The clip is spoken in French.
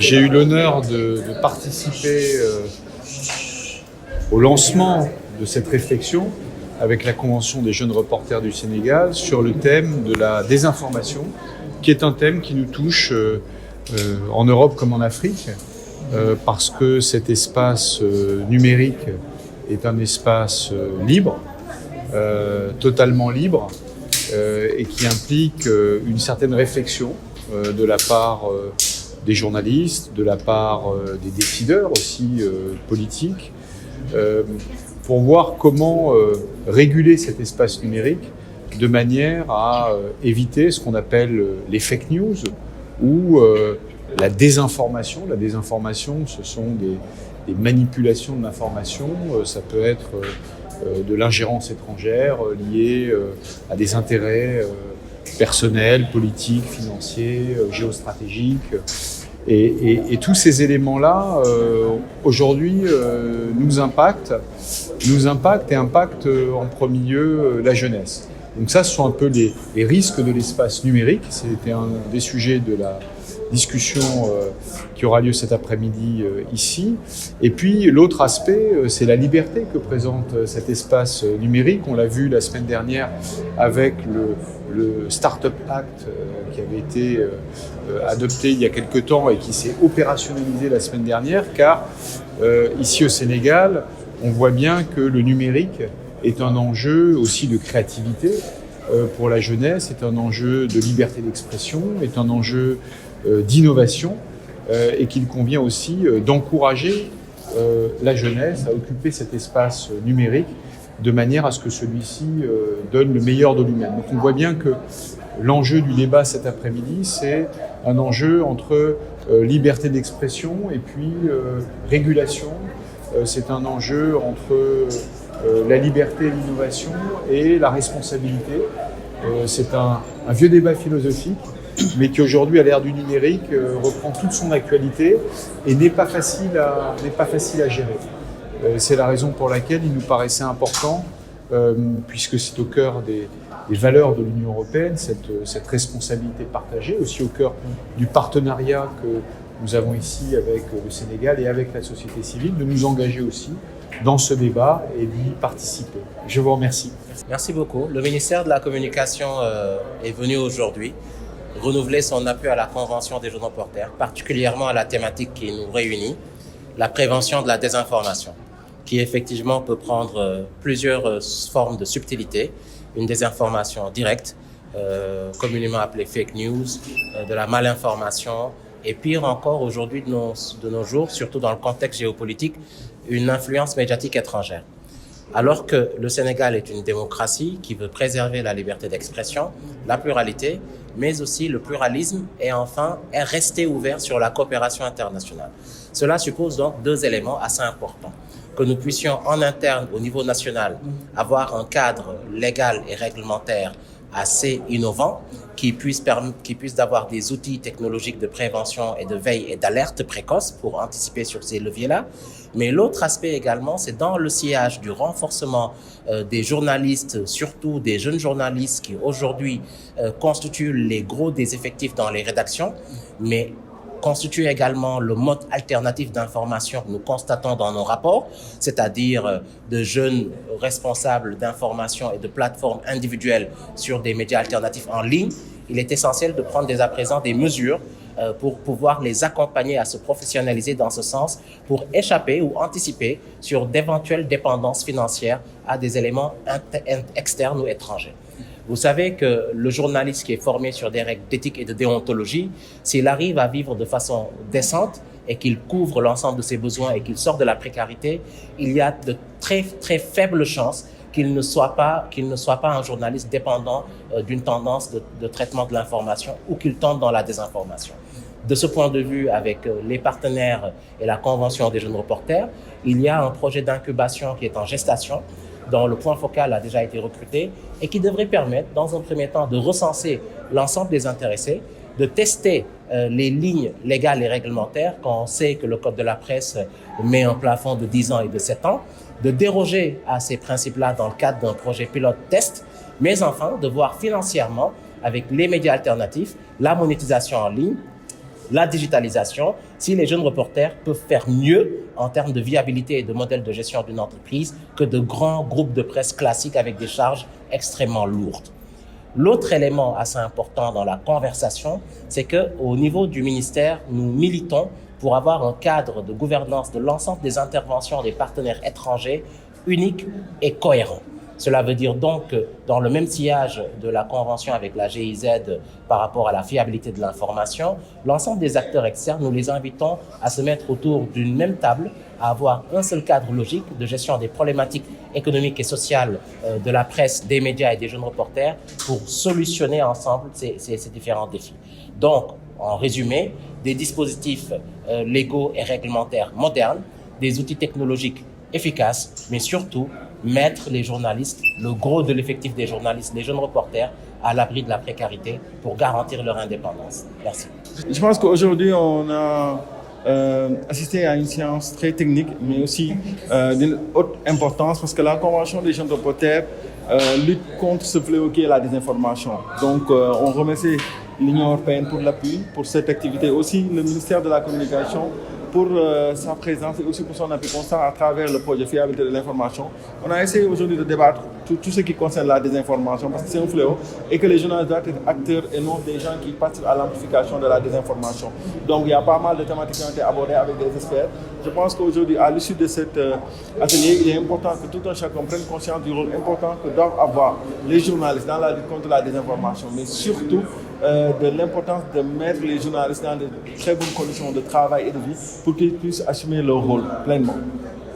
J'ai eu l'honneur de participer au lancement de cette réflexion avec la Convention des jeunes reporters du Sénégal sur le thème de la désinformation, qui est un thème qui nous touche en Europe comme en Afrique, parce que cet espace numérique est un espace libre, totalement libre, et qui implique une certaine réflexion de la part des journalistes, de la part des décideurs aussi politiques, pour voir comment réguler cet espace numérique de manière à éviter ce qu'on appelle les fake news ou la désinformation. La désinformation, ce sont des manipulations de l'information, ça peut être de l'ingérence étrangère liée à des intérêts personnels, politiques, financiers, géostratégiques. Et tous ces éléments-là, aujourd'hui, nous impactent et impactent en premier lieu la jeunesse. Donc ça, ce sont un peu les risques de l'espace numérique. C'était un des sujets de la discussion qui aura lieu cet après-midi ici. Et puis l'autre aspect, c'est la liberté que présente cet espace numérique. On l'a vu la semaine dernière avec le Startup Act qui avait été adopté il y a quelque temps et qui s'est opérationnalisé la semaine dernière, car ici au Sénégal, on voit bien que le numérique est un enjeu aussi de créativité pour la jeunesse, est un enjeu de liberté d'expression, est un enjeu d'innovation, et qu'il convient aussi d'encourager la jeunesse à occuper cet espace numérique de manière à ce que celui-ci donne le meilleur de lui-même. Donc on voit bien que l'enjeu du débat cet après-midi, c'est un enjeu entre liberté d'expression et puis régulation. C'est un enjeu entre la liberté et l'innovation et la responsabilité. C'est un vieux débat philosophique, mais qui aujourd'hui, à l'ère du numérique, reprend toute son actualité et n'est pas facile à gérer. C'est la raison pour laquelle il nous paraissait important, puisque c'est au cœur des valeurs de l'Union européenne, cette responsabilité partagée, aussi au cœur du partenariat que nous avons ici avec le Sénégal et avec la société civile, de nous engager aussi dans ce débat et d'y participer. Je vous remercie. Merci beaucoup. Le ministère de la Communication est venu aujourd'hui renouveler son appui à la Convention des jeunes reporters, particulièrement à la thématique qui nous réunit, la prévention de la désinformation, qui effectivement peut prendre plusieurs formes de subtilité, une désinformation directe, communément appelée fake news, de la malinformation, et pire encore aujourd'hui de nos jours, surtout dans le contexte géopolitique, une influence médiatique étrangère. Alors que le Sénégal est une démocratie qui veut préserver la liberté d'expression, la pluralité, mais aussi le pluralisme et enfin est resté ouvert sur la coopération internationale. Cela suppose donc deux éléments assez importants. Que nous puissions en interne au niveau national avoir un cadre légal et réglementaire assez innovant qui puisse d'avoir des outils technologiques de prévention et de veille et d'alerte précoce pour anticiper sur ces leviers-là. Mais l'autre aspect également, c'est dans le sillage du renforcement des journalistes, surtout des jeunes journalistes qui aujourd'hui constituent les gros des effectifs dans les rédactions, mais constitue également le mode alternatif d'information que nous constatons dans nos rapports, c'est-à-dire de jeunes responsables d'information et de plateformes individuelles sur des médias alternatifs en ligne. Il est essentiel de prendre dès à présent des mesures pour pouvoir les accompagner à se professionnaliser dans ce sens, pour échapper ou anticiper sur d'éventuelles dépendances financières à des éléments externes ou étrangers. Vous savez que le journaliste qui est formé sur des règles d'éthique et de déontologie, s'il arrive à vivre de façon décente et qu'il couvre l'ensemble de ses besoins et qu'il sort de la précarité, il y a de très très faibles chances qu'il ne soit pas un journaliste dépendant d'une tendance de traitement de l'information ou qu'il tombe dans la désinformation. De ce point de vue, avec les partenaires et la Convention des jeunes reporters, il y a un projet d'incubation qui est en gestation, dont le point focal a déjà été recruté et qui devrait permettre, dans un premier temps, de recenser l'ensemble des intéressés, de tester les lignes légales et réglementaires, quand on sait que le Code de la presse met un plafond de 10 ans et de 7 ans, de déroger à ces principes-là dans le cadre d'un projet pilote test, mais enfin de voir financièrement, avec les médias alternatifs, la monétisation en ligne, la digitalisation, si les jeunes reporters peuvent faire mieux en termes de viabilité et de modèle de gestion d'une entreprise que de grands groupes de presse classiques avec des charges extrêmement lourdes. L'autre élément assez important dans la conversation, c'est qu'au niveau du ministère, nous militons pour avoir un cadre de gouvernance de l'ensemble des interventions des partenaires étrangers unique et cohérent. Cela veut dire donc que dans le même sillage de la convention avec la GIZ par rapport à la fiabilité de l'information, l'ensemble des acteurs externes, nous les invitons à se mettre autour d'une même table, à avoir un seul cadre logique de gestion des problématiques économiques et sociales de la presse, des médias et des jeunes reporters pour solutionner ensemble ces différents défis. Donc, en résumé, des dispositifs légaux et réglementaires modernes, des outils technologiques efficaces, mais surtout mettre les journalistes, le gros de l'effectif des journalistes, les jeunes reporters, à l'abri de la précarité pour garantir leur indépendance. Merci. Je pense qu'aujourd'hui, on a assisté à une séance très technique, mais aussi d'une haute importance, parce que la Convention des jeunes reporters lutte contre ce fléau qui est la désinformation. Donc, on remercie l'Union européenne pour l'appui, pour cette activité, aussi le ministère de la Communication pour sa présence et aussi pour son appui constant à travers le projet Fiabilité de l'information. On a essayé aujourd'hui de débattre tout ce qui concerne la désinformation parce que c'est un fléau et que les journalistes doivent être acteurs et non des gens qui participent à l'amplification de la désinformation. Donc il y a pas mal de thématiques qui ont été abordées avec des experts. Je pense qu'aujourd'hui, à l'issue de cet atelier, il est important que tout un chacun prenne conscience du rôle important que doivent avoir les journalistes dans la lutte contre la désinformation, mais surtout de l'importance de mettre les journalistes dans de très bonnes conditions de travail et de vie pour qu'ils puissent assumer leur rôle pleinement.